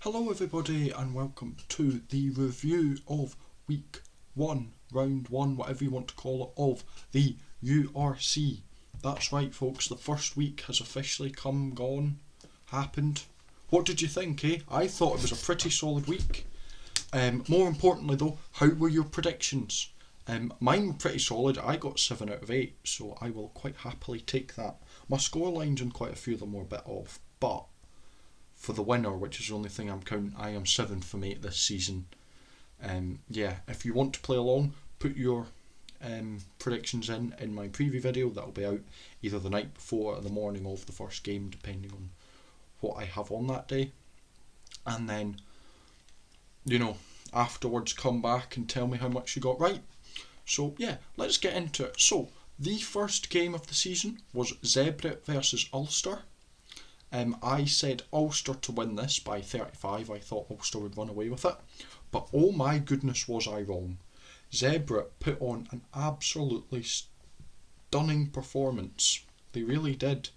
Hello everybody and welcome to the review of week 1, round 1, whatever you want to call it, of the URC. That's right folks, the first week has officially happened. What did you think, eh? I thought it was a pretty solid week. More importantly though, how were your predictions? Mine were pretty solid. I got 7 out of 8, so I will quite happily take that. My score lines and quite a few of them were a bit off, but for the winner, which is the only thing I'm counting, I am 7 from 8 this season. If you want to play along, put your predictions in my preview video. That'll be out either the night before or the morning of the first game, depending on what I have on that day. And then, afterwards come back and tell me how much you got right. So yeah, let's get into it. So the first game of the season was Zebra versus Ulster. I said Ulster to win this by 35. I thought Ulster would run away with it. But oh my goodness, was I wrong. Zebra put on an absolutely stunning performance. They really did.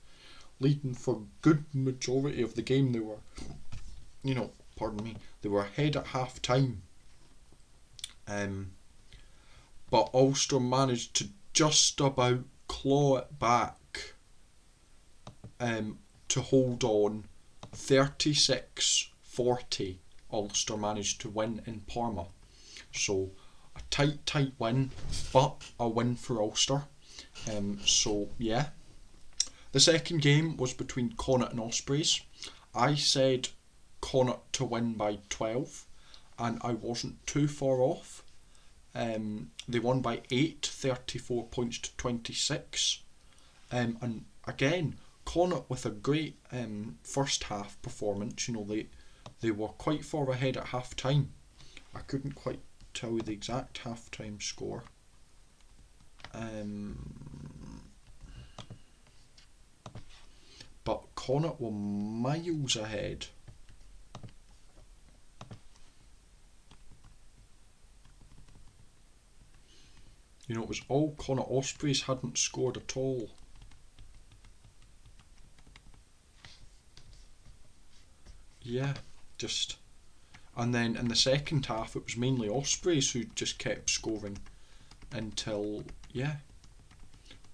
Leading for a good majority of the game. They were, they were ahead at half time. But Ulster managed to just about claw it back. To hold on 36-40. Ulster managed to win in Parma. So a tight win, but a win for Ulster. The second game was between Connacht and Ospreys. I said Connacht to win by 12, and I wasn't too far off. They won by 8, 34 points to 26. And again, Connacht with a great first half performance. They were quite far ahead at half time. I couldn't quite tell you the exact half time score. But Connacht were miles ahead. It was all Connacht. Ospreys hadn't scored at all. And then in the second half it was mainly Ospreys who just kept scoring until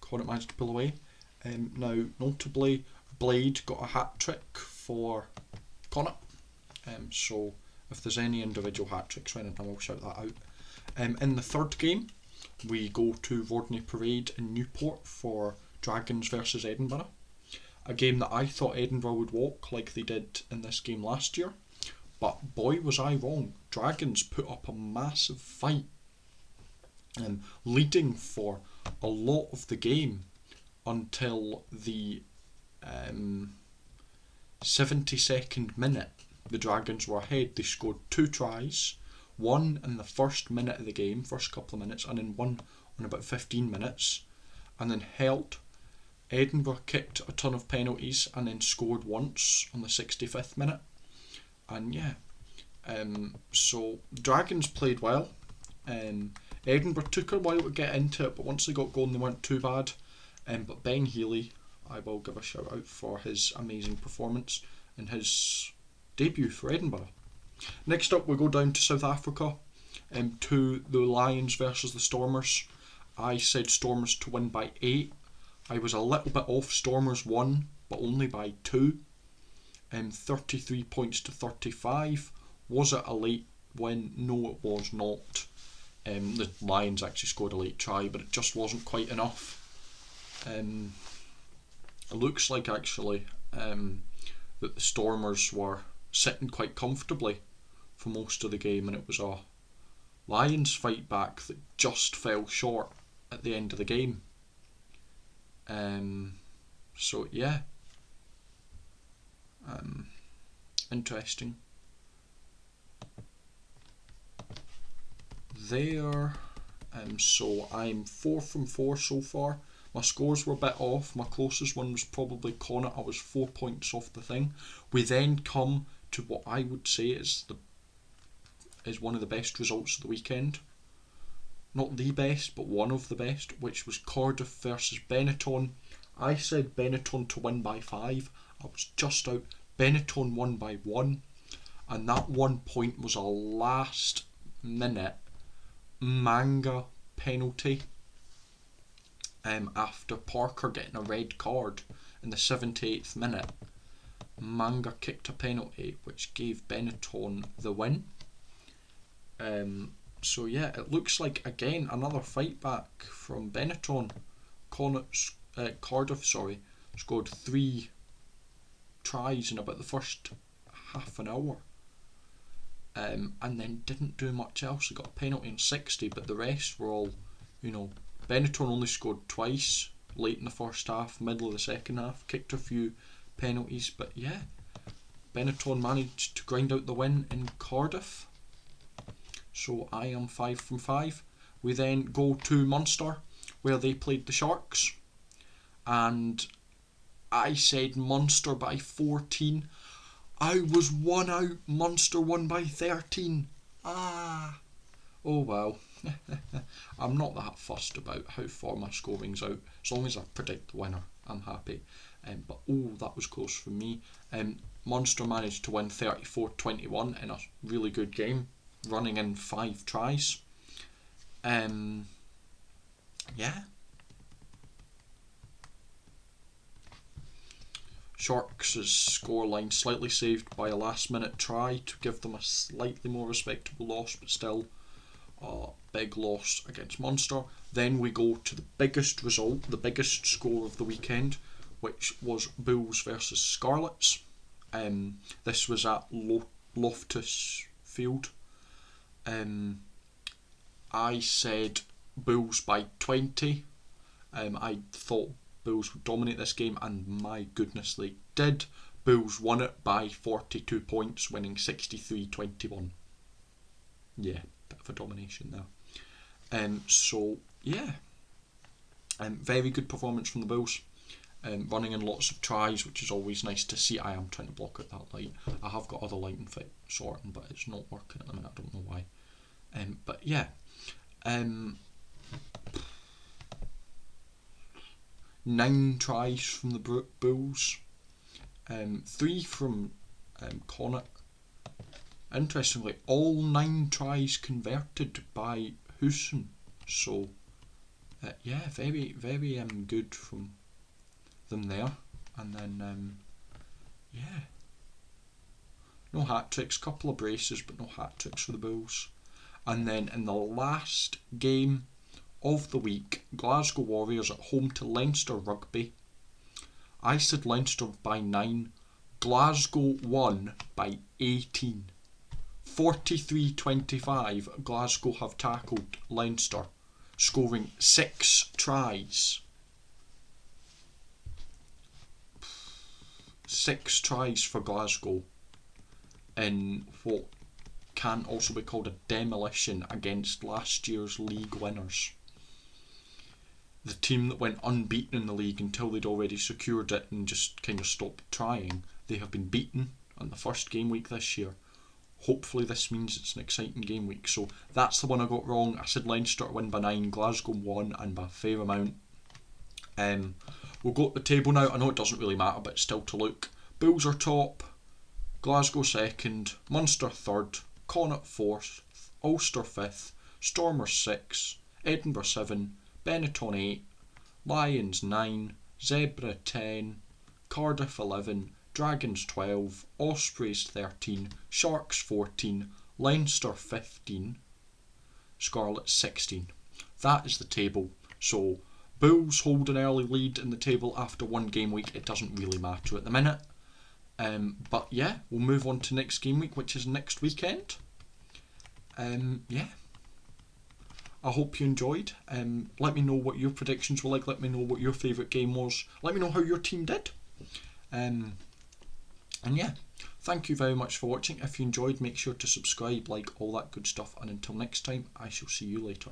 Connacht managed to pull away. Now notably Blade got a hat-trick for Connacht, so if there's any individual hat-tricks or anything, I will shout that out. In the third game we go to Rodney Parade in Newport for Dragons versus Edinburgh. A game that I thought Edinburgh would walk like they did in this game last year. But boy was I wrong. Dragons put up a massive fight, leading for a lot of the game until the 72nd minute. The Dragons were ahead. They scored 2 tries, one in the first minute of the game, first couple of minutes, and then one on about 15 minutes, and then held. Edinburgh kicked a ton of penalties and then scored once on the 65th minute. And so Dragons played well. Edinburgh took a while to get into it, but once they got going they weren't too bad. But Ben Healy, I will give a shout out for his amazing performance in his debut for Edinburgh. Next up we go down to South Africa, to the Lions versus the Stormers. I said Stormers to win by 8. I was a little bit off. Stormers won, but only by 2. 33 points to 35. Was it a late win? No, it was not. The Lions actually scored a late try, but it just wasn't quite enough. It looks like actually that the Stormers were sitting quite comfortably for most of the game, and it was a Lions fight back that just fell short at the end of the game. Interesting. There. So I'm 4 from 4 so far. My scores were a bit off. My closest one was probably Connacht. I was 4 points off the thing. We then come to what I would say is one of the best results of the weekend. Not the best, but one of the best, which was Cardiff versus Benetton. I said Benetton to win by 5. I was just out. Benetton won by 1. and that 1 point was a last minute manga penalty after Parker getting a red card in the 78th minute. Manga kicked a penalty which gave Benetton the win. So yeah, it looks like again another fight back from Benetton. Cardiff scored 3 tries in about the first half an hour, and then didn't do much else. They got a penalty in 60, but the rest were all, Benetton only scored twice, late in the first half, middle of the second half, kicked a few penalties, but yeah, Benetton managed to grind out the win in Cardiff. So I am 5 from 5. We then go to Munster, where they played the Sharks, and I said Munster by 14. I was 1 out. Munster won by 13. Oh well. I'm not that fussed about how far my scoring's out. As long as I predict the winner, I'm happy. But that was close for me. Munster managed to win 34-21 in a really good game, running in 5 tries. Yeah. Sharks' scoreline slightly saved by a last minute try to give them a slightly more respectable loss, but still a big loss against Munster. Then we go to the biggest result, the biggest score of the weekend, which was Bulls versus Scarlets. This was at Loftus Field. I said Bulls by 20. I thought Bulls would dominate this game, and my goodness, they did. Bulls won it by 42 points, winning 63-21. Yeah, bit of a domination there. So yeah, very good performance from the Bulls. Running in lots of tries, which is always nice to see. I am trying to block out that light. I have got other lighting fit sorting, but it's not working at the minute. I don't know why. But yeah, 9 tries from the Bulls, 3 from Connacht. Interestingly, all 9 tries converted by Husson. So yeah, very very good from them there. And then yeah, no hat tricks, couple of braces, but no hat tricks for the Bulls. And then in the last game of the week, Glasgow Warriors at home to Leinster Rugby. I said Leinster by 9. Glasgow won by 18. 43-25. Glasgow have tackled Leinster, scoring 6 tries. 6 tries for Glasgow in what can also be called a demolition against last year's league winners. The team that went unbeaten in the league until they'd already secured it and just kind of stopped trying. They have been beaten on the first game week this year. Hopefully this means it's an exciting game week. So that's the one I got wrong. I said Leinster to win by 9, Glasgow won, and by a fair amount. We'll go to the table now. I know it doesn't really matter, but still to look. Bulls are top, Glasgow second, Munster third, Connacht fourth, Ulster fifth, Stormers 6, Edinburgh 7, Benetton 8, Lions 9, Zebra 10, Cardiff 11, Dragons 12, Ospreys 13, Sharks 14, Leinster 15, Scarlets 16. That is the table. So Bulls hold an early lead in the table after 1 game week. It doesn't really matter at the minute. But yeah, we'll move on to next game week, which is next weekend. Yeah. I hope you enjoyed. Let me know what your predictions were like. Let me know what your favourite game was. Let me know how your team did. And yeah, thank you very much for watching. If you enjoyed, make sure to subscribe, like, all that good stuff. And until next time, I shall see you later.